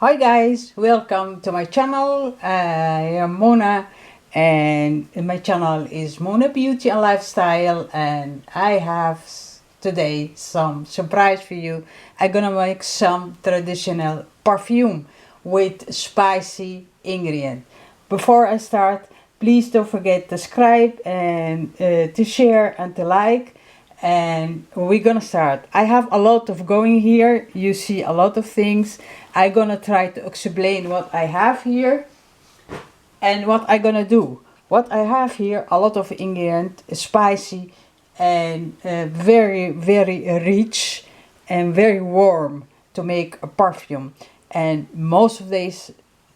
Hi guys, welcome to my channel. I am Mona and my channel is Mona Beauty and Lifestyle, and I have today some surprise for you. I'm gonna make some traditional perfume with spicy ingredient. Before I start, please don't forget to subscribe and to share and to like. And we're gonna start. I have a lot of going here. You see a lot of things. I'm gonna try to explain what I have here and what I'm gonna do. What I have here, a lot of ingredient, spicy and very rich and very warm to make a perfume. And most of these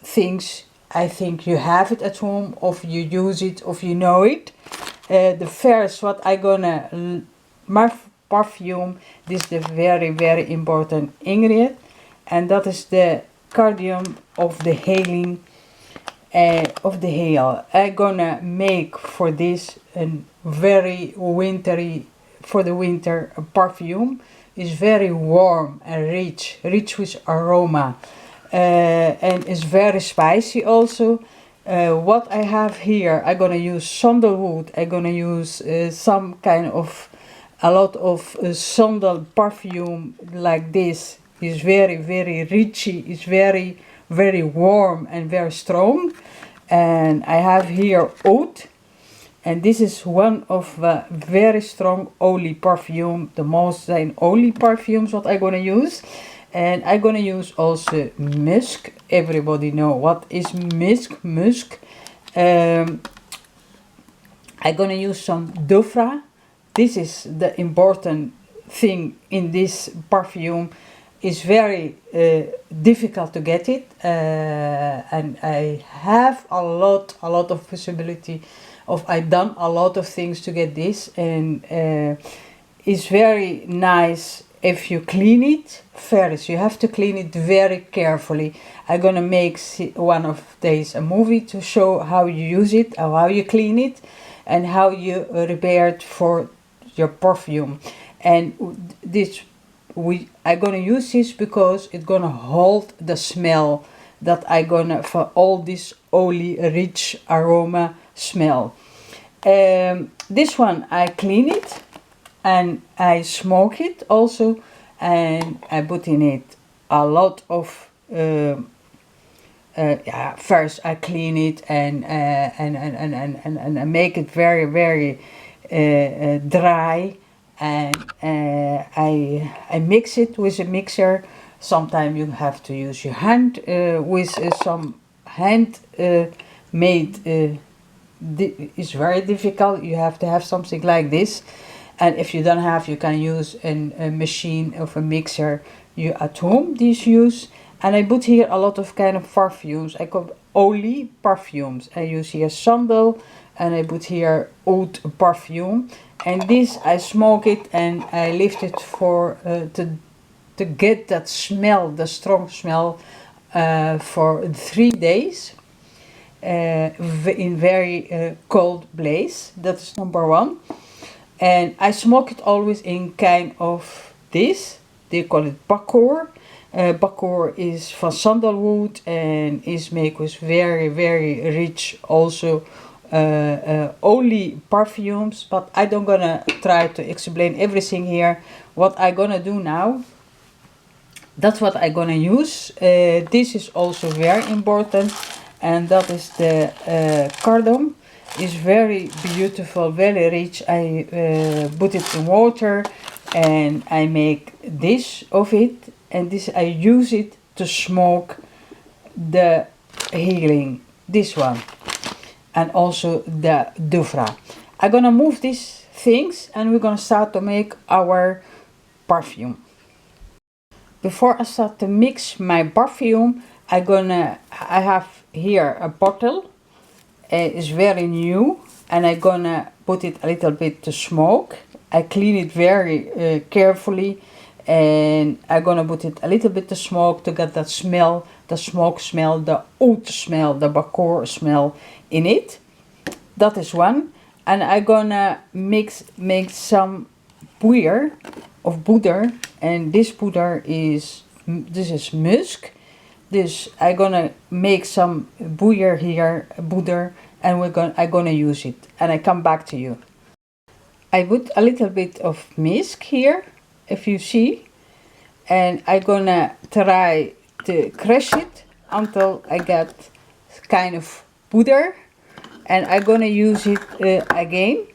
things, I think you have it at home, or you use it, or you know it. The first what I gonna my perfume, this is the very important ingredient, and that is the Cardamom of the healing of the hair. I'm gonna make for this a very wintry, for the winter, a perfume. Is very warm and rich with aroma, and is very spicy also. What I have here, I'm gonna use sandalwood. I'm gonna use some kind of a lot of sandal perfume like this. Is very richy, is very warm and very strong. And I have here oud, and this is one of the very strong oily perfume. The most oily perfumes what I'm gonna use. And I'm gonna use also musk. Everybody know what is musk. I'm gonna use some doufra. This is the important thing in this perfume. It's very difficult to get it, and I have a lot of possibility of. I've done a lot of things to get this, and it's very nice if you clean it first. You have to clean it very carefully. I'm gonna make one of days a movie to show how you use it, or how you clean it, and how you repair it for your perfume. And this I'm gonna use this because it's gonna hold the smell that I gonna for all this oily rich aroma smell. This one I clean it and I smoke it also, and I put in it a lot of first I clean it and I make it very dry, and I mix it with a mixer. Sometimes you have to use your hand with some hand made. It's very difficult. You have to have something like this, and if you don't have, you can use a machine of a mixer you at home. This use. And I put here a lot of kind of perfumes. I call oily perfumes. I use here sandal, and I put here oud perfume. And this I smoke it and I leave it for to get that smell, the strong smell, for 3 days in very cold place. That's number one. And I smoke it always in kind of this. They call it bakor. Bakor is from sandalwood and is made with very rich also oily perfumes. But I don't gonna try to explain everything here. What I gonna do now, that's what I gonna use. This is also very important, and that is the cardamom. Is very beautiful, very rich. I put it in water and I make this of it, and this I use it to smoke the healing, this one, and also the doufra. I'm gonna move these things and we're gonna start to make our perfume. Before I start to mix my perfume, I have here a bottle. It's very new, and I'm gonna put it a little bit to smoke. I clean it very carefully, and I'm gonna put it a little bit to smoke to get that smell, the smoke smell, the oud smell, the bakor smell in it. That is one. And I'm gonna make some powder, and this powder is musk. Dus I'm gonna make some VOOR here, butter, and I'm gonna use it, and I come back to you. I put a little bit of Musk here, if you see, and I'm gonna try to crush it until I get kind of butter, and I'm gonna use it again.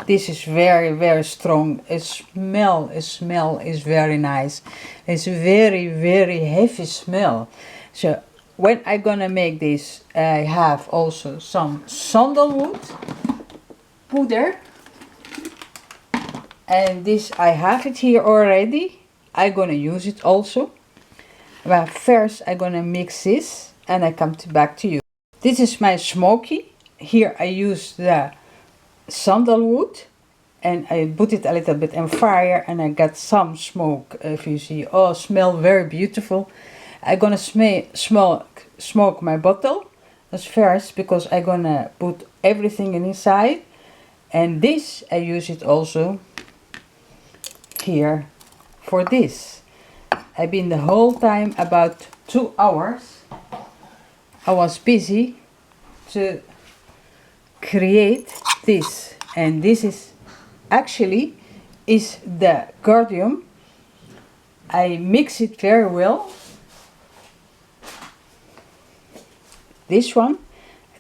This is very, very strong. The smell is very nice. It's very, very heavy smell. So when I'm gonna make this, I have also some sandalwood powder, and this I have it here already. I'm gonna use it also. But first I'm gonna mix this, and I come back to you. This is my smoky. Here I use the sandalwood, and I put it a little bit in fire, and I got some smoke. If you see, oh, smell very beautiful. I'm gonna smoke my bottle as first, because I'm gonna put everything inside, and this I use it also here for this. I've been the whole time about 2 hours. I was busy to create this, and this is actually the Cardamom. I mix it very well. This one,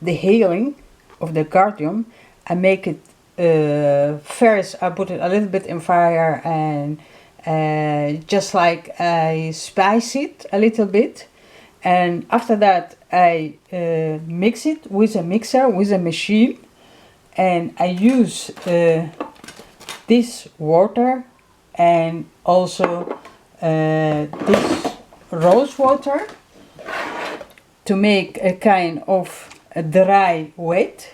the healing of the Cardamom, I make it first. I put it a little bit in fire, and just like I spice it a little bit, and after that I mix it with a mixer, with a machine, and I use this water, and also this rose water, to make a kind of a dry wet.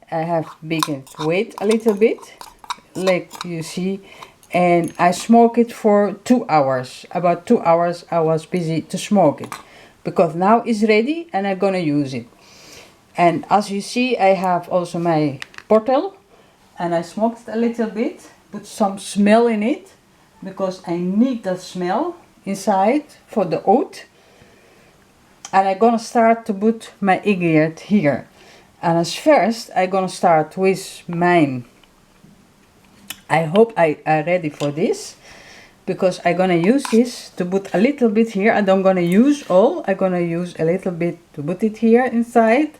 I have bigger weight a little bit, like you see, and I smoke it for 2 hours. About 2 hours I was busy to smoke it, because now it's ready and I'm gonna use it. And as you see, I have also my bottle, and I smoked a little bit, put some smell in it, because I need that smell inside for the oud. And I'm gonna start to put my ingredient here. And as first, I'm gonna start with mine. I hope I are ready for this, because I'm gonna use this to put a little bit here. I don't gonna use all, I'm gonna use a little bit to put it here inside.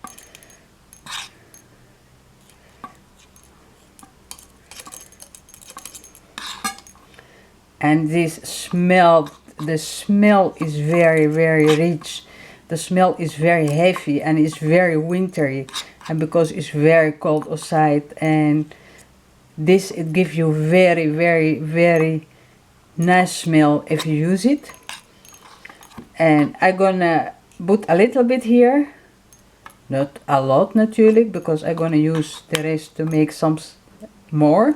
And this smell, the smell is very, very rich. The smell is very heavy, and it's very wintry, and because it's very cold outside, and this, it gives you very, very, very nice smell if you use it. And I'm gonna put a little bit here, not a lot natuurlijk, because I'm gonna use the rest to make some more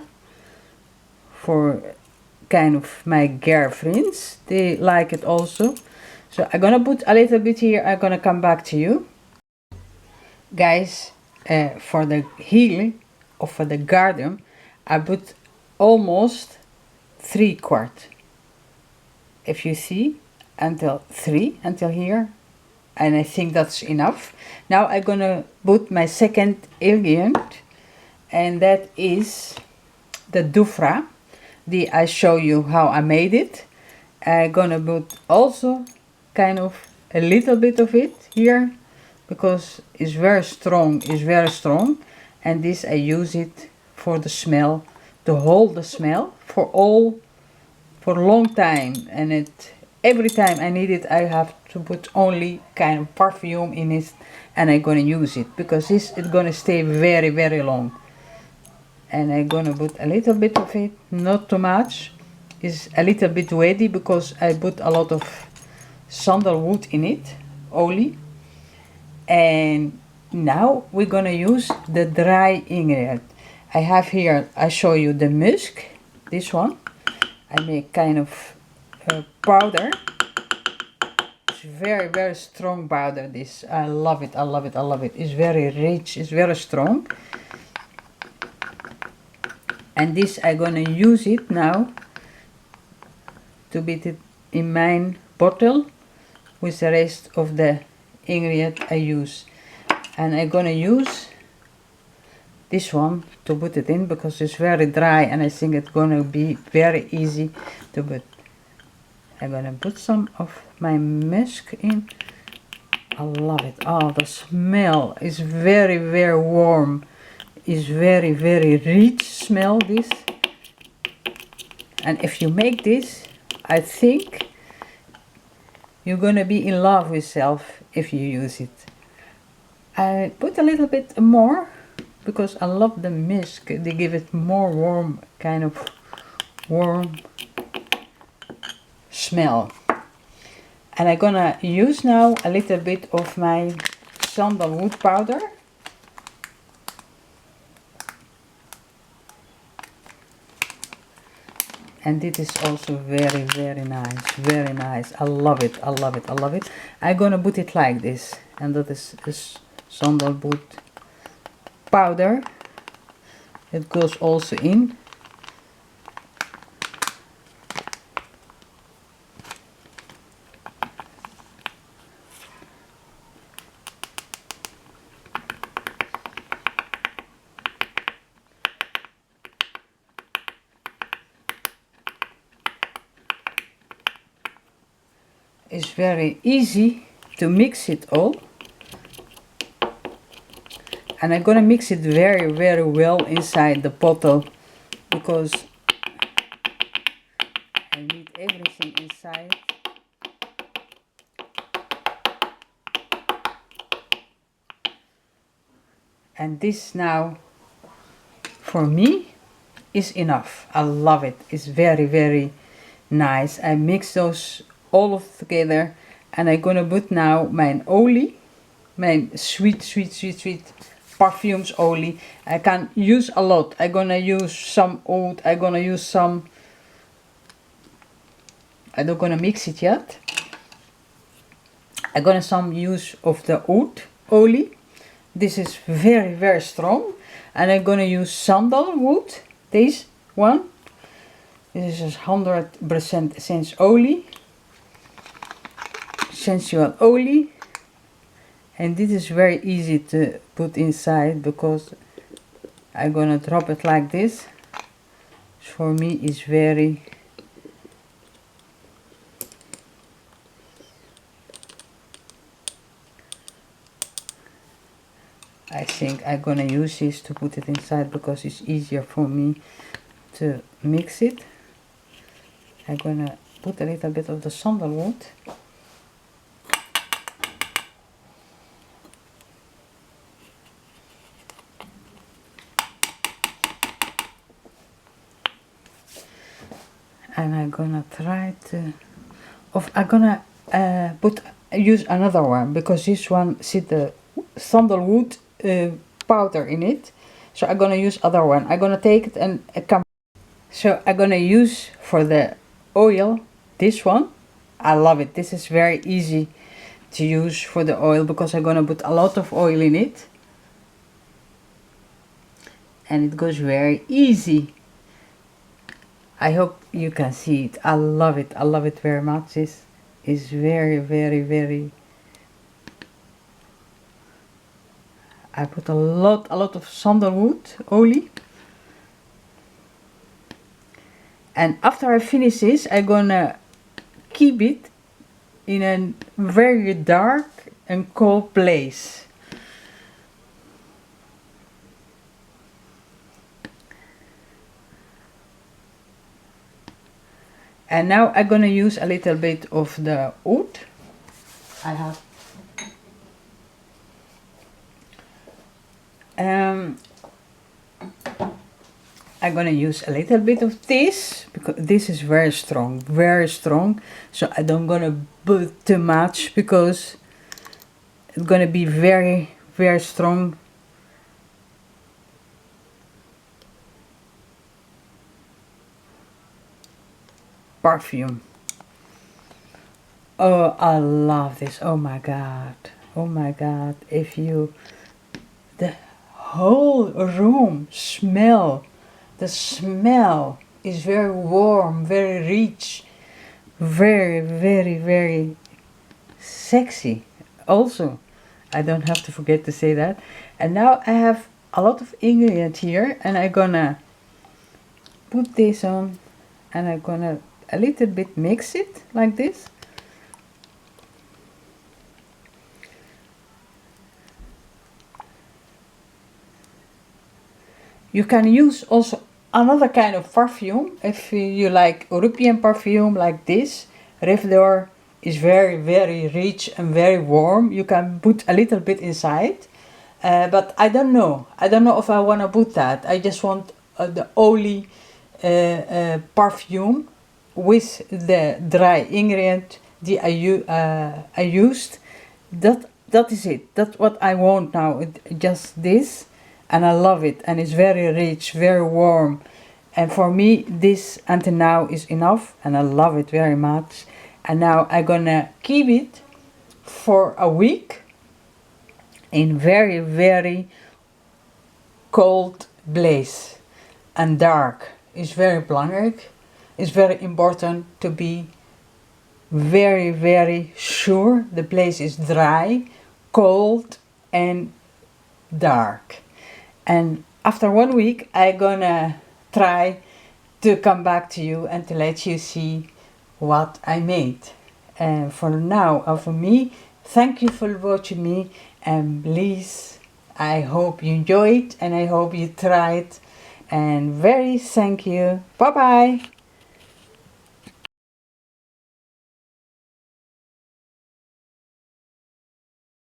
for kind of my girlfriends. They like it also. So I'm gonna put a little bit here. I'm gonna come back to you guys. For the healing, or for the Cardamom, I put almost 3 quarts. If you see, until 3, until here, and I think that's enough. Now I'm gonna put my second ingredient, and that is the doufra. I show you how I made it. I'm gonna put also kind of a little bit of it here, because it's very strong, and this I use it for the smell, to hold the smell for a long time. And every time I need it, I have to put only kind of perfume in it, and I'm gonna use it, because this is gonna stay very, very long. And I'm gonna put a little bit of it, not too much. It's a little bit weighty, because I put a lot of sandalwood in it, olie. And now we're gonna use the dry ingredient. I have here, I show you the musk, this one. I make kind of powder. It's very, very strong powder, this. I love it, I love it, I love it. It's very rich, it's very strong. And this I'm gonna use it now to put it in my bottle, with the rest of the ingredient I use. And I'm gonna use this one to put it in because it's very dry and I think it's gonna be very easy to put. I'm gonna put some of my musk in. I love it. Oh, the smell is very, very warm. It's very, very rich smell, this. And if you make this, I think you're gonna be in love with yourself if you use it. I put a little bit more because I love the musk. They give it more warm, kind of warm smell. And I'm gonna use now a little bit of my sandalwood powder. And it is also very, very nice, very nice. I love it, I love it, I love it. I'm gonna put it like this, and that is this sandalwood powder. It goes also in. It's very easy to mix it all, and I'm gonna mix it very, very well inside the bottle because I need everything inside. And this now for me is enough. I love it. It's very, very nice. I mix those all of together, and I'm gonna put now my olie, my sweet perfumes olie. I can use a lot. I'm gonna use some oud. I'm gonna use some. I'm not gonna mix it yet. I'm gonna some use of the oud olie. This is very, very strong, and I'm gonna use sandalwood. This one. This is 100% sensual olie, and this is very easy to put inside because I'm gonna drop it like this. For me is very I think I'm gonna use this to put it inside because it's easier for me to mix it. I'm gonna put a little bit of the sandalwood. And I'm gonna try to, I'm gonna use another one because this one see the sandalwood powder in it. So I'm gonna use other one. I'm gonna take it and come. So I'm gonna use for the oil this one. I love it. This is very easy to use for the oil because I'm gonna put a lot of oil in it, and it goes very easy. I hope you can see it. I love it. I love it very much. This is very, very, very. I put a lot of sandalwood oil. And after I finish this, I'm gonna keep it in a very dark and cold place. And now I'm gonna use a little bit of the oud. I have I'm gonna use a little bit of this because this is very strong, so I don't gonna put too much because it's gonna be very, very strong. Perfume. Oh, I love this. Oh my god, oh my god. If you, the whole room smell, the smell is very warm, very rich, very, very, very sexy. Also, I don't have to forget to say that. And now I have a lot of ingredient here, and I'm gonna put this on, and I'm gonna a little bit mix it like this. You can use also another kind of perfume if you like European perfume like this. Revlor is very rich and very warm. You can put a little bit inside, but I don't know. I don't know if I want to put that. I just want the oily perfume with the dry ingredient I used. That is it. That's what I want now. Just this. And I love it, and it's very rich, very warm, and for me this until now is enough, and I love it very much. And now I'm gonna keep it for a week in very cold place and dark. It's very belangrijk. It's very important to be very sure the place is dry, cold and dark. And after 1 week, I'm gonna try to come back to you and to let you see what I made. And for now, and for me, thank you for watching me. And please, I hope you enjoyed and I hope you tried. And very thank you. Bye bye.